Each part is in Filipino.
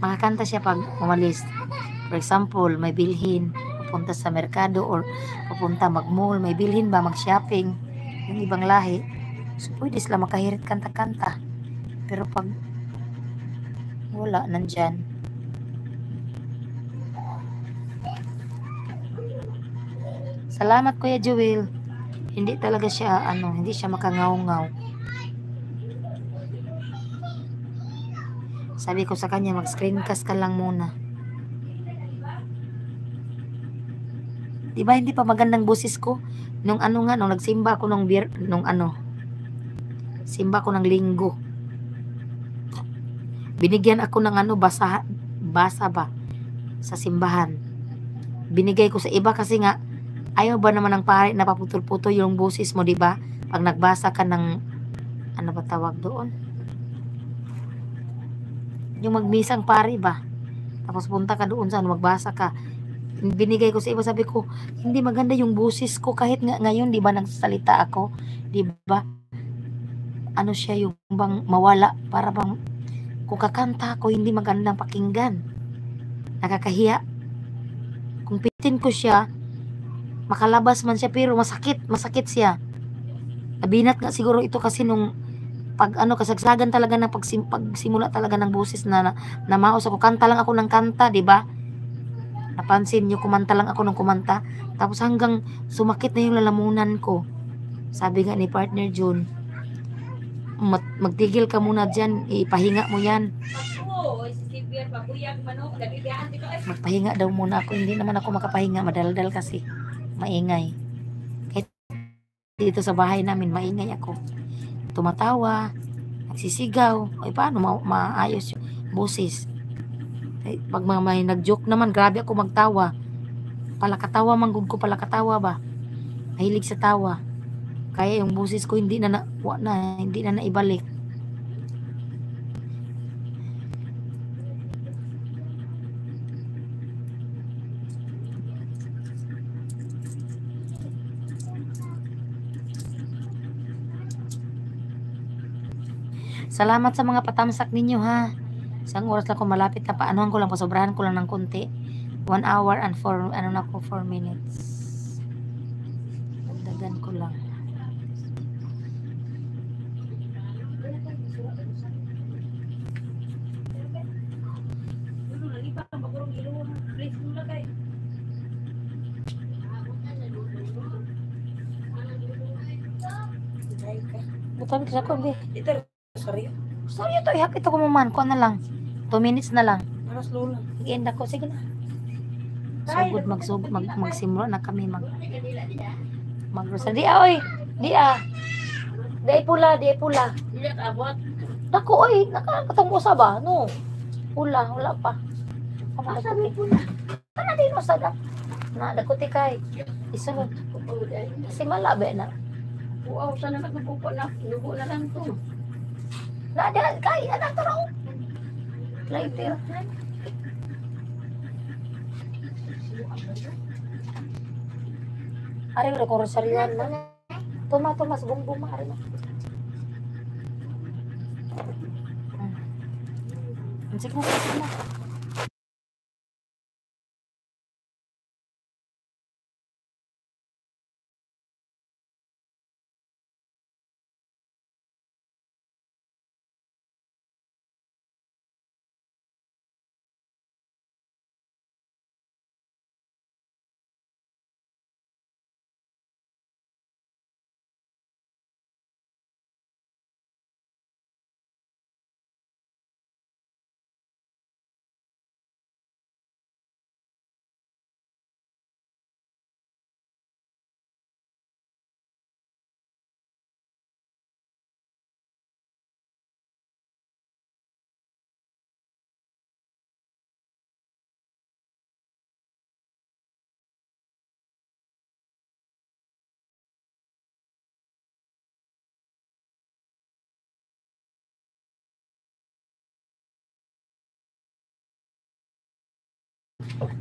makakanta siya pag umalis. For example, may bilhin, pupunta sa merkado or pupunta mag-mall, may bilhin ba, mag-shopping, yung ibang lahi. So, pwede sila makahirit kanta-kanta. Pero pag wala, nandyan. Salamat, Kuya Jewel. Hindi talaga siya, hindi siya makangaw-ngaw. Sabi ko sa kanya, mag-screencast ka lang muna. Diba hindi pa magandang boses ko? Nung nagsimba ako simba ko ng linggo. Binigyan ako ng basa ba sa simbahan. Binigay ko sa iba kasi nga ayaw ba naman ng pare na paputol-putol yung boses mo, diba? Pag nagbasa ka ng ano ba tawag doon? Yung magmisang pare ba? Tapos punta ka doon sa magbasa ka. Binigay ko sa iba, sabi ko, hindi maganda yung boses ko kahit ngayon, di ba, nagsasalita ako, di ba, siya yung bang mawala, para bang kung kakanta ako, hindi magandang pakinggan, nakakahiya. Kung pitin ko siya, makalabas man siya, pero masakit siya. Nabinat nga siguro ito kasi nung kasagsagan talaga ng pagsimula talaga ng boses na maos ako, kanta lang ako ng kanta, di ba? Napansin nyo, kumanta lang ako ng kumanta. Tapos hanggang sumakit na yung lalamunan ko. Sabi nga ni partner June, magtigil ka muna dyan, ipahinga mo yan. Magpahinga daw muna ako. Hindi naman ako makapahinga, madaldal kasi. Maingay. Kahit dito sa bahay namin, maingay ako. Tumatawa, nagsisigaw. Ay, paano maayos yung boses? Pag may nag-joke naman, grabe ako magtawa. Palakatawa manggod ko, palakatawa ba? Mahilig sa tawa. Kaya yung boses ko hindi na naibalik. Salamat sa mga patamsak ninyo, ha. Isang oras lang ko, malapit na paanohan ko lang, pasobrahan ko lang ng konti. 1 hour and 4 minutes. Dagdagan ko lang. Butang sa ko, be. Sorry to, ihakit ako man. Kuha na lang. 2 minutes na lang. Aras lola. I-end ako. Sige na. Sugod, magsimula na kami mag-rosary. Di oy. Di pula. Di abot. Dako oy, nakakatong usa ba? No. Pula, wala pa. Asa may pula? Kana din usa da. Na dako ti kay. Isunod. Kasi malabe na. Wow, sana nagpupo na. Lugo na lang to. Nada kay anak to raw. Later. Ari udah ko rosaryuan na. Tomas bumbu ari na. Sige na.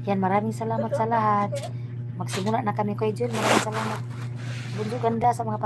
Yan, maraming salamat sa lahat. Magsimula na kami kay Jun. Maraming salamat. Bunso ganda sa mga